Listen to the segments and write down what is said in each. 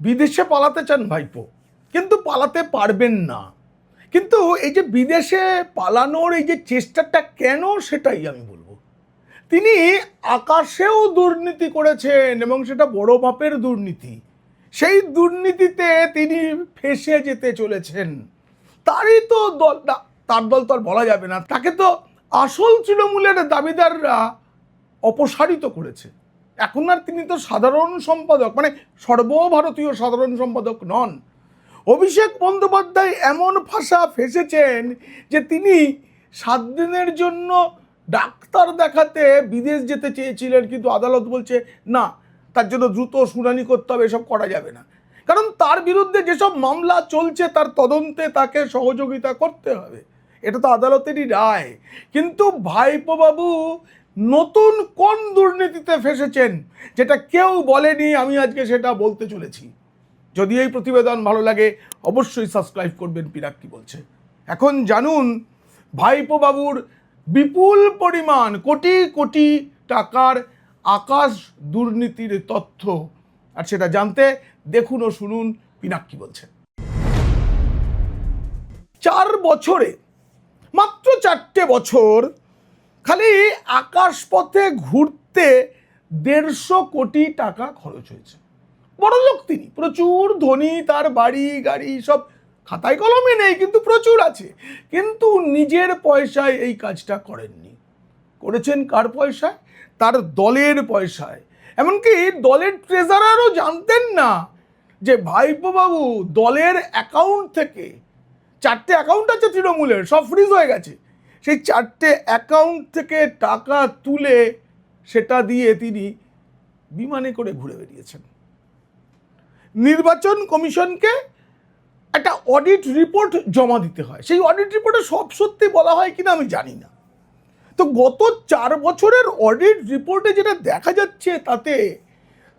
বিদেশে পালাতে চান ভাইপো, কিন্তু পালাতে পারবেন না। কিন্তু এই যে বিদেশে পালানোর এই যে চেষ্টাটা কেন, সেটাই আমি বলবো। তিনি আকাশেও দুর্নীতি করেছেন এবং সেটা বড় মাপের দুর্নীতি। সেই দুর্নীতিতে তিনি ফেঁসে যেতে চলেছেন। তারই তো দল না, তার দল তো আর বলা যাবে না, তাকে তো আসল তৃণমূলের দাবিদাররা অপসারিত করেছে। এখন আর তিনি তো সাধারণ সম্পাদক, মানে সর্বভারতীয় সাধারণ সম্পাদক নন। অভিষেক বন্দ্যোপাধ্যায় এমন ভাষা ফেসেছেন যে তিনি 7 দিনের জন্য ডাক্তার দেখাতে বিদেশ যেতে চেয়েছিলেন, কিন্তু আদালত বলছে না, তার জন্য দ্রুত শুনানি করতে হবে, এসব করা যাবে না। কারণ তার বিরুদ্ধে যেসব মামলা চলছে তার তদন্তে তাকে সহযোগিতা করতে হবে, এটা তো আদালতেরই রায়। কিন্তু ভাইপো বাবু নতুন কোন দুর্নীতিতে ফেসেছেন যেটা কেউ বলেনি, আমি আজকে সেটা বলতে চলেছি। যদি এই প্রতিবেদন ভালো লাগে অবশ্যই সাবস্ক্রাইব করবেন পিনাক কি বলছে। এখন জানুন ভাইপো বাবুর বিপুল পরিমাণ কোটি কোটি টাকার আকাশ দুর্নীতির তথ্য, আর সেটা জানতে দেখুন ও শুনুন পিনাক কি বলছে। 4 বছরে, মাত্র 4টে বছর, খালি আকাশপথে ঘুরতে 150 কোটি টাকা খরচ হয়েছে। বড় লোক তিনি, প্রচুর ধনী, তার বাড়ি গাড়ি সব খাতায় কলমে নেই, কিন্তু প্রচুর আছে। কিন্তু নিজের পয়সায় এই কাজটা করেননি, করেছেন কার পয়সায়? তার দলের পয়সায়। এমনকি দলের ট্রেজারারও জানতেন না যে ভাইপো বাবু দলের অ্যাকাউন্ট থেকে, 4টে অ্যাকাউন্ট আছে তৃণমূলের, সব ফ্রিজ হয়ে গেছে, সেই 4টে অ্যাকাউন্ট থেকে টাকা তুলে সেটা দিয়ে তিনি বিমানে করে ঘুরে বেরিয়েছেন। নির্বাচন কমিশনকে একটা অডিট রিপোর্ট জমা দিতে হয়, সেই অডিট রিপোর্টে সব সত্যি বলা হয় কিনা আমি জানি না। তো গত 4 বছরের অডিট রিপোর্টে যেটা দেখা যাচ্ছে তাতে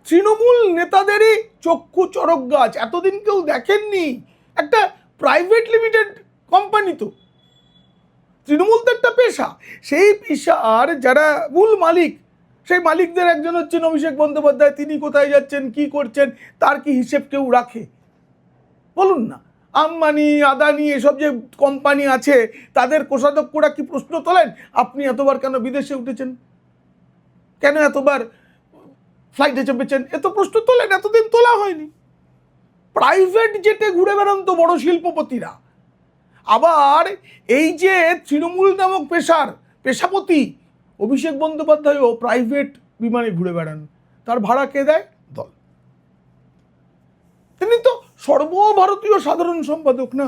তৃণমূল নেতাদেরই চক্ষু চড়ক গাছ। এতদিন কেউ দেখেননি, একটা প্রাইভেট লিমিটেড কোম্পানি, তো তৃণমূল তো একটা পেশা, সেই পেশার যারা মূল মালিক, সেই মালিকদের একজন হচ্ছেন অভিষেক বন্দ্যোপাধ্যায়। তিনি কোথায় যাচ্ছেন, কি করছেন, তার কি হিসেব কেউ রাখে? বলুন না, আম্বানি আদানি এসব যে কোম্পানি আছে তাদের কোষাধ্যক্ষরা কি প্রশ্ন তোলেন, আপনি এতবার কেন বিদেশে উঠেছেন, কেন এতবার ফ্লাইটে চেপেছেন? এত প্রশ্ন তোলেন, এতদিন তোলা হয়নি। প্রাইভেট জেটে ঘুরে বেড়ান তো বড় শিল্পপতিরা। আবার এই যে তৃণমূল নামক পেশাপতি অভিষেক বন্দ্যোপাধ্যায়ও প্রাইভেট বিমানে ঘুরে বেড়ান, তার ভাড়া কে দেয়? দল। তিনি তো সর্বভারতীয় সাধারণ সম্পাদক না।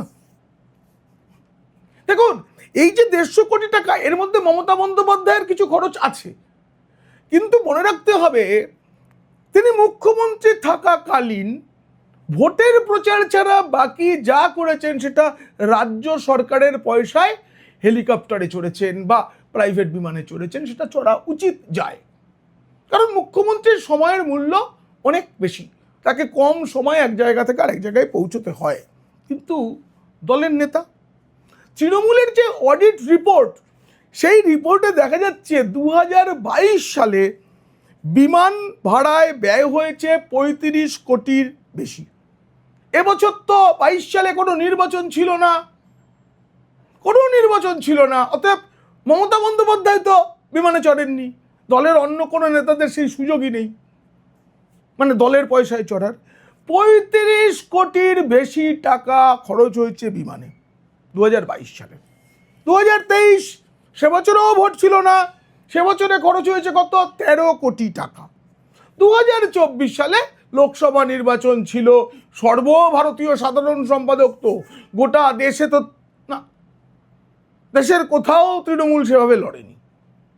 দেখুন, এই যে 150 কোটি টাকা, এর মধ্যে মমতা বন্দ্যোপাধ্যায়ের কিছু খরচ আছে, কিন্তু মনে রাখতে হবে তিনি মুখ্যমন্ত্রী থাকাকালীন ভোটের প্রচার ছাড়া বাকি যা করেছেন সেটা রাজ্য সরকারের পয়সায় হেলিকপ্টারে চড়েছেন বা প্রাইভেট বিমানে চড়েছেন, সেটা চড়া উচিত যায়। কারণ মুখ্যমন্ত্রীর সময়ের মূল্য অনেক বেশি, তাকে কম সময় এক জায়গা থেকে আরেক জায়গায় পৌঁছতে হয়। কিন্তু দলের নেতা, তৃণমূলের যে অডিট রিপোর্ট, সেই রিপোর্টে দেখা যাচ্ছে 2022 সালে বিমান ভাড়ায় ব্যয় হয়েছে 35 কোটির বেশি। এবছর তো 22 সালে কোনো নির্বাচন ছিল না, অতএব মমতা বন্দ্যোপাধ্যায় তো বিমানে চড়েননি, দলের অন্য কোনো নেতাদের সেই সুযোগই নেই, মানে দলের পয়সায় চড়ার। 35 কোটির বেশি টাকা খরচ হয়েছে বিমানে 2022 সালে। 2023 সে বছরেও ভোট ছিল না, সে বছরে খরচ হয়েছে কত? 13 কোটি টাকা। 2024 সালে লোকসভা নির্বাচন ছিল, সর্বভারতীয় সাধারণ সম্পাদক তো গোটা দেশে তো না, দেশের কোথাও তৃণমূল সেভাবে লড়েনি,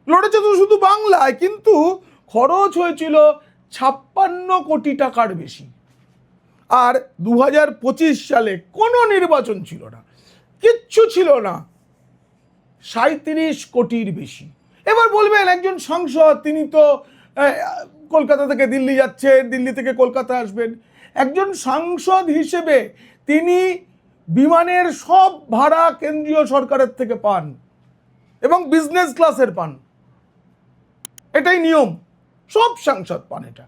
লড়েছে তো শুধু বাংলায়, কিন্তু খরচ হয়েছিল 56 কোটি টাকার বেশি। আর 2025 সালে কোনো নির্বাচন ছিল না, কিচ্ছু ছিল না, 37 কোটির বেশি। এবার বলবেন একজন সাংসদ, তিনি তো কলকাতা থেকে দিল্লি যাচ্ছেন, দিল্লি থেকে কলকাতা আসবেন। একজন সাংসদ হিসেবে তিনি বিমানের সব ভাড়া কেন্দ্রীয় সরকারের থেকে পান এবং বিজনেস ক্লাসের পান, এটাই নিয়ম, সব সাংসদ পান এটা।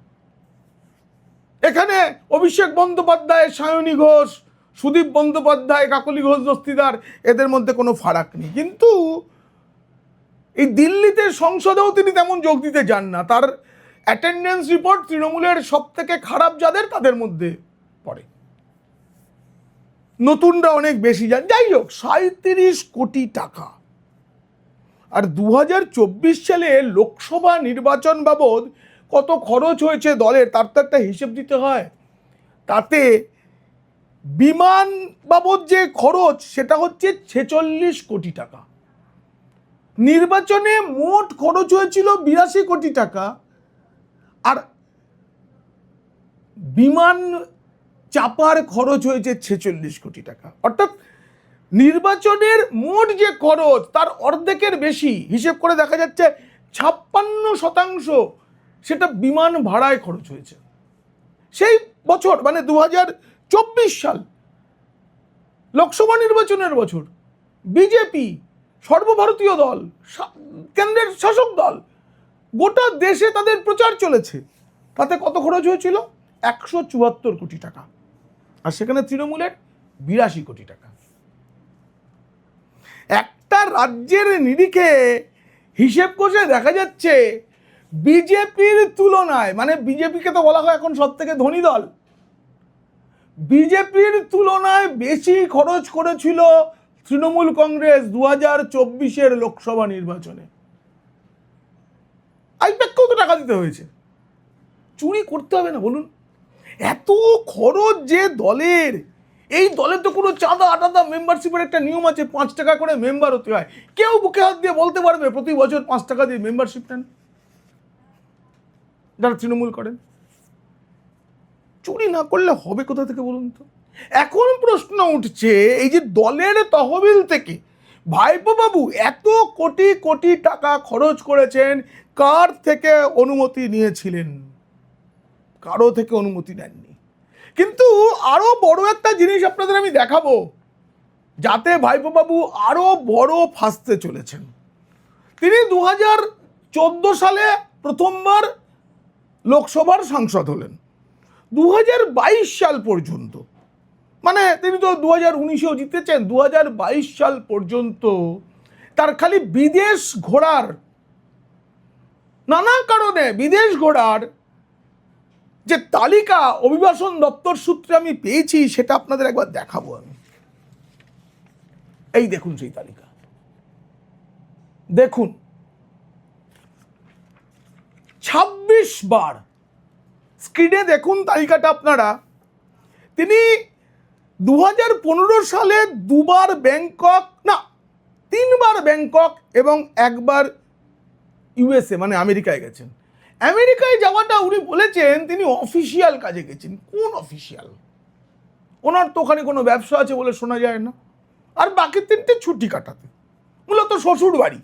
এখানে অভিষেক বন্দ্যোপাধ্যায়, সায়নী ঘোষ, সুদীপ বন্দ্যোপাধ্যায়, কাকলি ঘোষ দস্তিদার, এদের মধ্যে কোনো ফারাক নেই। কিন্তু এই দিল্লিতে সংসদেও তিনি তেমন যোগ দিতে যান না। তার অ্যাটেন্ডেন্স রিপোর্ট তৃণমূলের সব থেকে খারাপ যাদের তাদের মধ্যে পড়ে। নতুনরা অনেক বেশি যান। যাই হোক, 37 কোটি টাকা। আর 2024 সালে লোকসভা নির্বাচন বাবদ কত খরচ হয়েছে দলের, তার তো একটা হিসেব দিতে হয়। তাতে বিমান বাবদ যে খরচ সেটা হচ্ছে 46 কোটি টাকা। নির্বাচনে মোট খরচ হয়েছিল 82 কোটি টাকা, আর বিমান চাপার খরচ হয়েছে 46 কোটি টাকা। অর্থাৎ নির্বাচনের মোট যে খরচ তার অর্ধেকের বেশি, হিসেব করে দেখা যাচ্ছে 56% সেটা বিমান ভাড়ায় খরচ হয়েছে। সেই বছর মানে 2024 সাল, লোকসভা নির্বাচনের বছর, বিজেপি সর্বভারতীয় দল, কেন্দ্রের শাসক দল, গোটা দেশে তাদের প্রচার চলেছে। তাতে কত খরচ হয়েছিল? 174 কোটি টাকা। আর সেখানে তৃণমূলের 82 কোটি টাকা। একটা রাজ্যের নিরিখে হিসেব করে দেখা যাচ্ছে বিজেপির তুলনায়, মানে বিজেপিকে তো বলা হয় এখন সব থেকে ধনী দল, বিজেপির তুলনায় বেশি খরচ করেছিল তৃণমূল কংগ্রেস 2024 লোকসভা নির্বাচনে। আইপ্যাককেও তো টাকা দিতে হয়েছে। চুরি করতে হবে না বলুন? এত খরচ যে দলের, এই দলের তো কোনো চাঁদা আটাদা মেম্বারশিপের একটা নিয়ম আছে, 5 টাকা করে মেম্বার হতে হয়। কেউ বুকে হাত দিয়ে বলতে পারবে প্রতি বছর 5 টাকা দিয়ে মেম্বারশিপ নেন যারা তৃণমূল করেন? চুরি না করলে হবে কোথা থেকে বলুন তো? এখন প্রশ্ন উঠছে, এই যে দলের তহবিল থেকে ভাইপো বাবু এত কোটি কোটি টাকা খরচ করেছেন, কার থেকে অনুমতি নিয়েছিলেন? কারো থেকে অনুমতি নেননি। কিন্তু আরো বড় একটা জিনিস আপনাদের আমি দেখাবো, যাতে ভাইপো বাবু আরো বড় ফাঁসতে চলেছেন। তিনি 2014 সালে প্রথমবার লোকসভার সাংসদ হলেন। 2022 সাল পর্যন্ত, মানে তিনি তো 2019-এও জিতেছেন, 2022 সাল পর্যন্ত তার খালি বিদেশ ঘোরার, নানা কারণে বিদেশ ঘোরার যে তালিকা অভিবাসন দপ্তর সূত্রে আমি পেয়েছি, সেটা আপনাদের একবার দেখাবো আমি। এই দেখুন সেই তালিকা, দেখুন 26 বার, স্ক্রিনে দেখুন তালিকাটা আপনারা। তিনি 2015 সালে 2বার ব্যাংকক, না 3বার ব্যাংকক এবং 1বার ইউএসএ মানে আমেরিকায় গেছেন। আমেরিকায় যাওয়াটা উনি বলেছেন তিনি অফিসিয়াল কাজে গেছেন। কোন অফিসিয়াল? ওনার তো ওখানে কোনো ব্যবসা আছে বলে শোনা যায় না। আর বাকি 3টে ছুটি কাটাতে, মূলত শ্বশুর বাড়ি,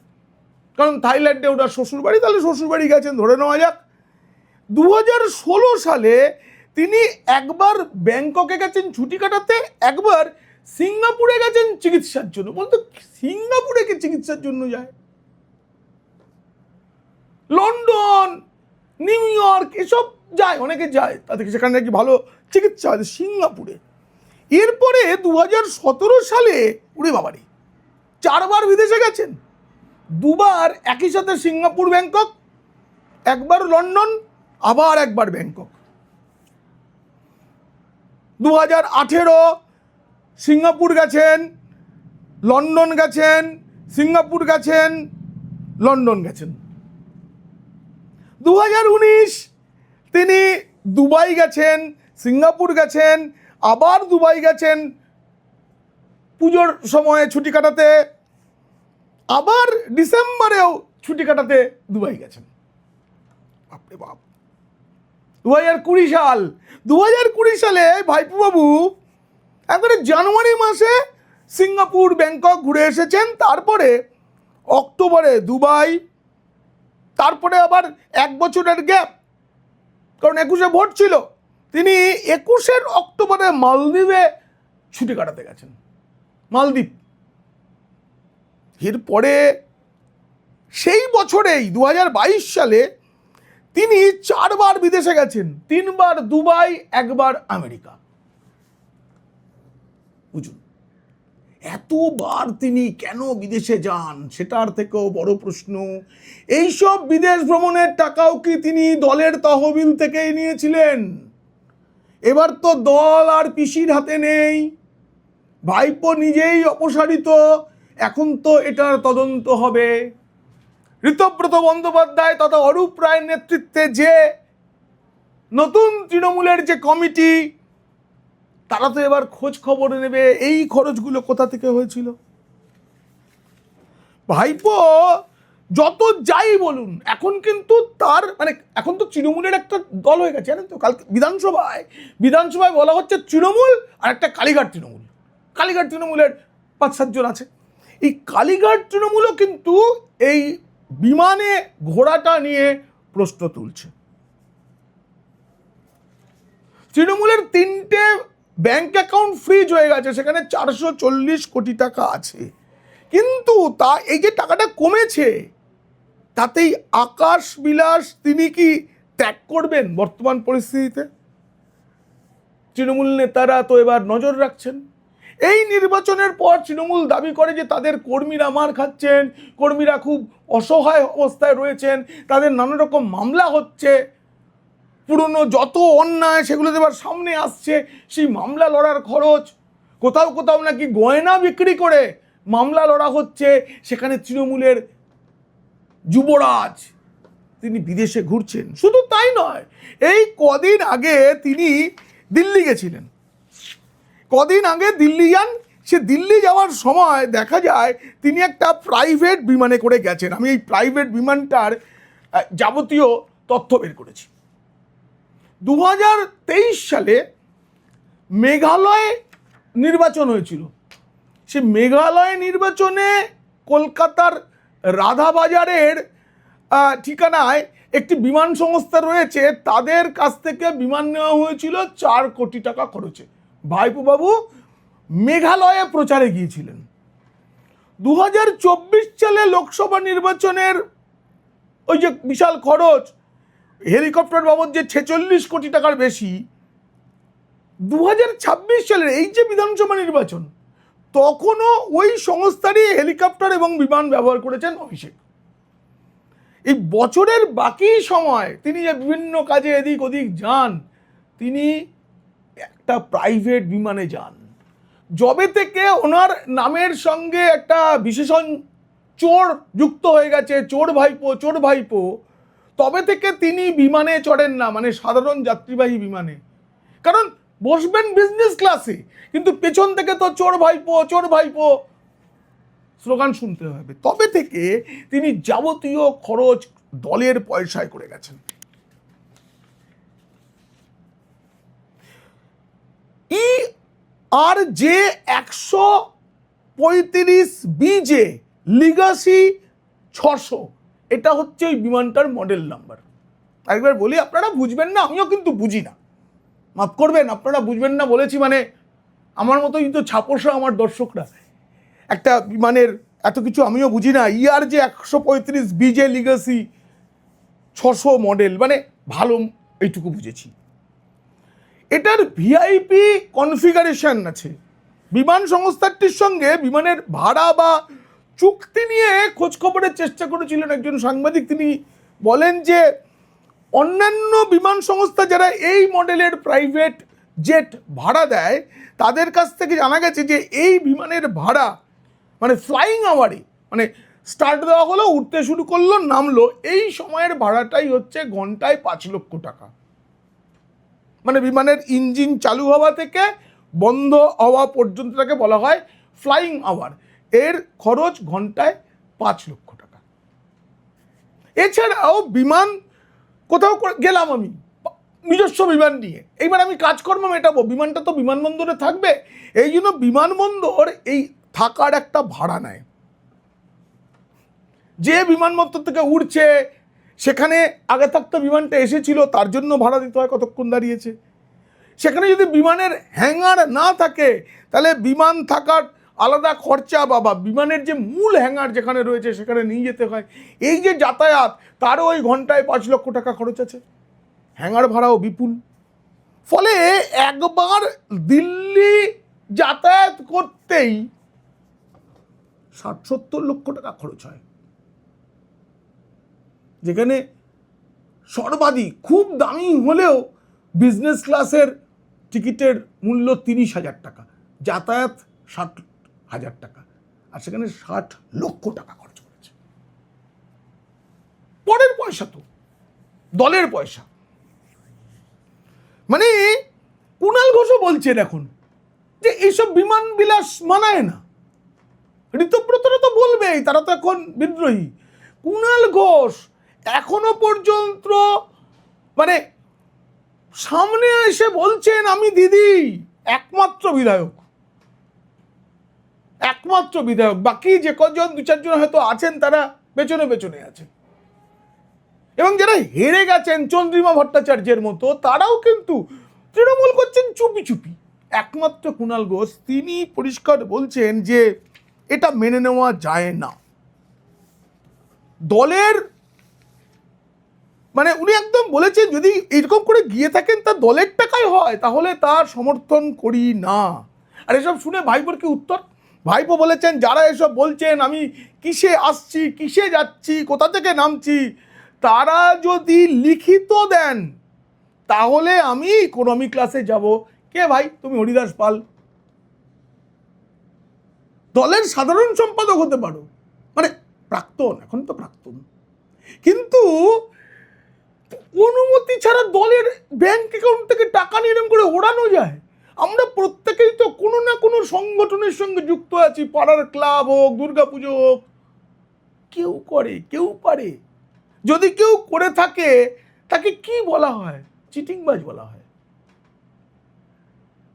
কারণ থাইল্যান্ডে ওনার শ্বশুর বাড়ি, তাহলে শ্বশুর বাড়ি গেছেন ধরে নেওয়া যাক। 2016 সালে তিনি 1বার ব্যাংককে গেছেন ছুটি কাটাতে, 1বার সিঙ্গাপুরে গেছেন চিকিৎসার জন্য। বলতো সিঙ্গাপুরে কে চিকিৎসার জন্য যায়? লন্ডন, নিউ ইয়র্ক এসব যায়, অনেকে যায়, তাদের সেখানে নাকি ভালো চিকিৎসা হয়। সিঙ্গাপুরে এরপরে 2017 সালে উড়ে বাবারে 4বার বিদেশে গেছেন। 2বার একই সাথে সিঙ্গাপুর ব্যাংকক, 1বার লন্ডন, আবার 1বার ব্যাংকক। 2018 সিঙ্গাপুর গেছেন, লন্ডন গেছেন, সিঙ্গাপুর গেছেন, লন্ডন গেছেন। 2019 তিনি দুবাই গেছেন, সিঙ্গাপুর গেছেন, আবার দুবাই গেছেন পুজোর সময়ে ছুটি কাটাতে, আবার ডিসেম্বরেও ছুটি কাটাতে দুবাই গেছেন। বাপরে বাপ। 2020 সাল, 2020 সালে ভাইপো বাবু একবারে জানুয়ারি মাসে সিঙ্গাপুর ব্যাংকক ঘুরে এসেছেন। তারপরে অক্টোবরে দুবাই, তারপরে আবার 1 বছরের গ্যাপ, কারণ 21-এ ভোট ছিল। তিনি 21 অক্টোবরে মালদ্বীপে ছুটি কাটাতে গেছেন, মালদ্বীপ। এরপরে সেই বছরেই 2022 সালে তিনি 4বার বিদেশে গেছেন, 3বার দুবাই, 1বার আমেরিকা। বুঝুন এতবার তিনি কেন বিদেশে যান, সেটার থেকেও বড় প্রশ্ন, এইসব বিদেশ ভ্রমণের টাকাও কি তিনি দলের তহবিল থেকেই নিয়েছিলেন? এবার তো দল আর পিসির হাতে নেই, ভাইপো নিজেই অপসারিত, এখন তো এটার তদন্ত হবে। ঋতব্রত বন্দ্যোপাধ্যায় তথা অরূপ রায়ের নেতৃত্বে যে নতুন তৃণমূলের যে কমিটি, তারা তো এবার খোঁজ খবর নেবে এই খরচগুলো কোথা থেকে হয়েছিল। ভাইপো যত যাই বলুন, এখন কিন্তু তার মানে এখন তো তৃণমূলের একটা দল হয়ে গেছে, জানেন তো। কালকে বিধানসভায় বলা হচ্ছে তৃণমূল আর একটা কালীঘাট তৃণমূলের 5-7 জন আছে। এই কালীঘাট তৃণমূলও কিন্তু এই বিমানে ঘোড়াটা নিয়ে প্রশ্ন তুলছে। তৃণমূলের 3টে ব্যাংক অ্যাকাউন্ট ফ্রিজ হয়ে গেছে, সেখানে 440 কোটি টাকা আছে, কিন্তু তা এই যে টাকাটা কমেছে, তাতেই আকাশ বিলাস তিনি কি ত্যাগ করবেন বর্তমান পরিস্থিতিতে? তৃণমূল নেতারা তো এবার নজর রাখছেন। এই নির্বাচনের পর তৃণমূল দাবি করে যে তাদের কর্মীরা মার খাচ্ছেন, কর্মীরা খুব অসহায় অবস্থায় রয়েছেন, তাদের নানা রকম মামলা হচ্ছে, পুরনো যত অন্যায় সেগুলো এবার সামনে আসছে, সেই মামলা লড়ার খরচ, কোথাও নাকি গয়না বিক্রি করে মামলা লড়া হচ্ছে। সেখানে তৃণমূলের যুবরাজ তিনি বিদেশে ঘুরছেন। শুধু তাই নয়, এই কদিন আগে তিনি দিল্লি গেছিলেন, দিল্লি যান। সে দিল্লি যাওয়ার সময় দেখা যায় তিনি একটা প্রাইভেট বিমানে করে গেছেন। আমি এই প্রাইভেট বিমানটার যাবতীয় তথ্য বের করেছি। 2023 সালে মেঘালয়ে নির্বাচন হয়েছিল। সে মেঘালয় নির্বাচনে কলকাতার রাধাবাজারের ঠিকানায় একটি বিমান সংস্থা রয়েছে, তাদের কাছ থেকে বিমান নেওয়া হয়েছিল 4 কোটি টাকা খরচে। ভাইপো বাবু মেঘালয়ে প্রচারে গিয়েছিলেন। 2024 সালে লোকসভা নির্বাচনের ওই যে বিশাল খরচ, হেলিকপ্টার বাবদ যে 46 কোটি টাকার বেশি, 2026 সালের এই যে বিধানসভা নির্বাচন, তখনও ওই সংস্থারই হেলিকপ্টার এবং বিমান ব্যবহার করেছেন অভিষেক। এই বছরের বাকি সময় তিনি যে বিভিন্ন কাজে এদিক ওদিক যান, তিনি একটা প্রাইভেট বিমানে যান। যবে থেকে ওনার নামের সঙ্গে একটা বিশেষণ চোর যুক্ত হয়ে গেছে, চোর ভাইপো, তবে থেকে তিনি বিমানে চড়েন না, মানে সাধারণ যাত্রীবাহী বিমানে। কারণ বসবেন বিজনেস ক্লাসে, কিন্তু পেছন থেকে তো চোর ভাইপো স্লোগান শুনতে হবে। তবে থেকে তিনি যাবতীয় খরচ দলের পয়সায় করে গেছেন। যে 135 বিজে লিগাসি 600, এটা হচ্ছে ওই বিমানটার মডেল নাম্বার। একবার বলি, আপনারা বুঝবেন না, আমিও কিন্তু বুঝি না, মাফ করবেন, আপনারা বুঝবেন না বলেছি মানে আমার মতো কিন্তু ছাপোষা আমার দর্শকরা, একটা বিমানের এত কিছু আমিও বুঝি না। যে 135 বিজে লিগাসি 600 মডেল, মানে ভালো, এইটুকু বুঝেছি। এটার ভিআইপি কনফিগারেশন আছে। বিমান সংস্থাটির সঙ্গে বিমানের ভাড়া বা চুক্তি নিয়ে খোঁজখবরের চেষ্টা করেছিলেন একজন সাংবাদিক। তিনি বলেন যে অন্যান্য বিমান সংস্থা যারা এই মডেলের প্রাইভেট জেট ভাড়া দেয়, তাদের কাছ থেকে জানা গেছে যে এই বিমানের ভাড়া মানে ফ্লাইং আওয়ারে, মানে স্টার্ট দেওয়া হলো, উঠতে শুরু করলো, নামলো, এই সময়ের ভাড়াটাই হচ্ছে ঘন্টায় 5 লক্ষ টাকা। মানে বিমানের ইঞ্জিন চালু হওয়া থেকে বন্ধ হওয়া পর্যন্ত তাকে বলা হয় ফ্লাইং আওয়ার। এর খরচ ঘন্টায় 5 লক্ষ টাকা। এছাড়াও বিমান কোথাও গেলাম আমি নিজস্ব বিমান নিয়ে, এইবার আমি কাজকর্ম মেটাবো, বিমানটা তো বিমানবন্দরে থাকবে, এই জন্য বিমানবন্দর এই থাকার একটা ভাড়া নেয়। যে বিমানবন্দর থেকে উঠছে সেখানে আগে থাকতে বিমানটা এসেছিল, তার জন্য ভাড়া দিতে হয় কতক্ষণ দাঁড়িয়েছে। সেখানে যদি বিমানের হ্যাঙ্গার না থাকে, তাহলে বিমান থাকার আলাদা খরচা, বাবা বিমানের যে মূল হ্যাঙ্গার যেখানে রয়েছে সেখানে নিয়ে যেতে হয়, এই যে যাতায়াত, তারও ওই ঘন্টায় 5 লক্ষ টাকা খরচ আছে, হ্যাঙ্গার ভাড়াও বিপুল। ফলে একবার দিল্লি যাতায়াত করতেই 60-70 লক্ষ টাকা খরচ হয়, যেখানে সর্বাধিক খুব দামি হলেও বিজনেস ক্লাসের টিকিটের মূল্য 30,000 টাকা, যাতায়াত 60,000 টাকা, আর সেখানে 60 লক্ষ টাকা খরচ করেছে। পরের পয়সা তো দলের পয়সা। মানে কুণাল ঘোষও বলছেন এখন যে এইসব বিমান বিলাস মানায় না। ঋতব্রতরা তো বলবেই, তারা তো এখন বিদ্রোহী। কুণাল ঘোষ এখনো পর্যন্ত মানে সামনে এসে বলছেন আমি দিদি একমাত্র বিধায়ক, বাকি যে কজন 2-4 জন হয়তো আছেন তারা পেছনে পেছনে আছে, এবং যারা হেরে গেছেন চন্দ্রিমা ভট্টাচার্যের মতো তারাও কিন্তু তৃণমূল করছেন চুপি চুপি। একমাত্র কুণাল ঘোষ তিনি পরিষ্কার বলছেন যে এটা মেনে নেওয়া যায় না। দলের মানে উনি একদম বলেছেন যদি এরকম করে গিয়ে থাকেন তা দলের টাকায় হয় তাহলে তার সমর্থন করি না। আর এসব শুনে ভাইপোর কি উত্তর? ভাইপো বলেছেন যারা এসব বলছেন আমি কিসে আসছি কিসে যাচ্ছি কোথা থেকে নামছি, তারা যদি লিখিত দেন তাহলে আমি ইকোনমি ক্লাসে যাব। কে ভাই তুমি? হরিদাস পাল, দলের সাধারণ সম্পাদক হতে পারো, মানে প্রাক্তন, এখন তো প্রাক্তন, কিন্তু অনুমতি ছাড়া দলের ব্যাংক অ্যাকাউন্ট থেকে টাকা নিয়ে এরকম করে ওড়ানো যায়? আমরা প্রত্যেকেই তো কোনো না কোনো সংগঠনের সঙ্গে যুক্ত আছি, পাড়ার ক্লাব হোক, দুর্গাপুজো হোক, কেউ করে কেউ পারে। যদি কেউ করে থাকে তাকে কি বলা হয়? চিটিংবাজ বলা হয়।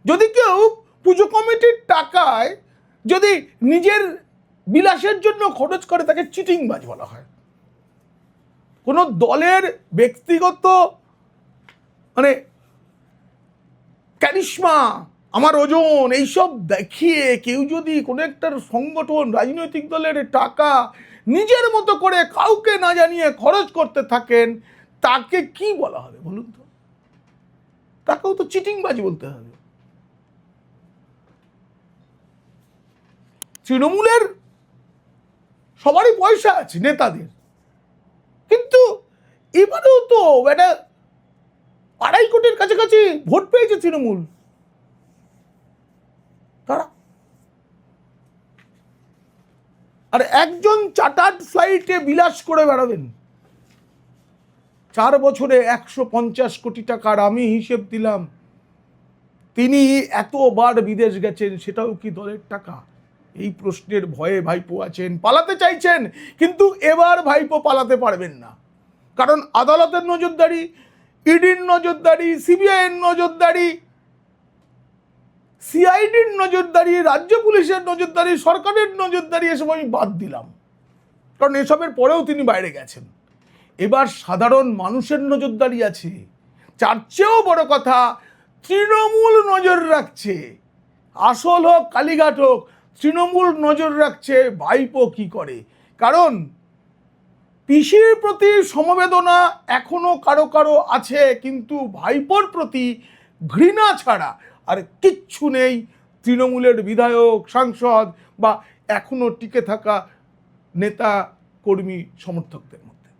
যদি কেউ পুজো কমিটির টাকায় যদি নিজের বিলাসের জন্য খরচ করে তাকে চিটিংবাজ বলা হয়। কোনো দলের ব্যক্তিগত মানে ক্যারিশমা, আমার ওজন, এইসব দেখিয়ে কেউ যদি কোনো একটা সংগঠন রাজনৈতিক দলের টাকা নিজের মতো করে কাউকে না জানিয়ে খরচ করতে থাকেন, তাকে কি বলা হবে বলুন তো? তাকেও তো চিটিংবাজ বলতে হবে। তৃণমূলের সবারই পয়সা আছে নেতাদের, কিন্তু এবারেও তো একটা 2.5 কোটির কাছাকাছি ভোট পেয়েছে তৃণমূল। তারা আর একজন চার্টার্ড ফ্লাইটে বিলাস করে বেড়াবেন, 4 বছরে 150 কোটি টাকার আমি হিসেব দিলাম। তিনি এতবার বিদেশ গেছেন, সেটাও কি দলের টাকা? এই প্রশ্নের ভয়ে ভাইপো আছেন, পালাতে চাইছেন, কিন্তু এবার ভাইপো পালাতে পারবেন না। কারণ আদালতের নজরদারি, ইডির নজরদারি, সিবিআইয়ের নজরদারি, সিআইডির নজরদারি, রাজ্য পুলিশের নজরদারি, সরকারের নজরদারি, এসব আমি বাদ দিলাম, কারণ এসবের পরেও তিনি বাইরে গেছেন। এবার সাধারণ মানুষের নজরদারি আছে। তার চেয়েও বড় কথা, তৃণমূল নজর রাখছে। আসল হোক কালীঘাট হোক, তৃণমূল নজর রাখছে ভাইপো কি করে। কারণ পিসির প্রতি সমবেদনা এখনো কারো কারো আছে, কিন্তু ভাইপোর প্রতি ঘৃণা ছাড়া আর কিচ্ছু নেই তৃণমূলের বিধায়ক, সাংসদ বা এখনো টিকে থাকা নেতা কর্মী সমর্থকদের মধ্যে।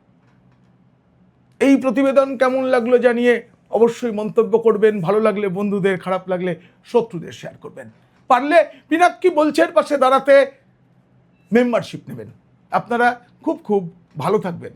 এই প্রতিবেদন কেমন লাগলো জানিয়ে অবশ্যই মন্তব্য করবেন। ভালো লাগলে বন্ধুদের, খারাপ লাগলে শত্রুদের শেয়ার করবেন। পারলে পিনাক্কি বলছেন পাশে দাঁড়াতে মেম্বারশিপ নেবেন। আপনারা খুব খুব ভালো থাকবেন।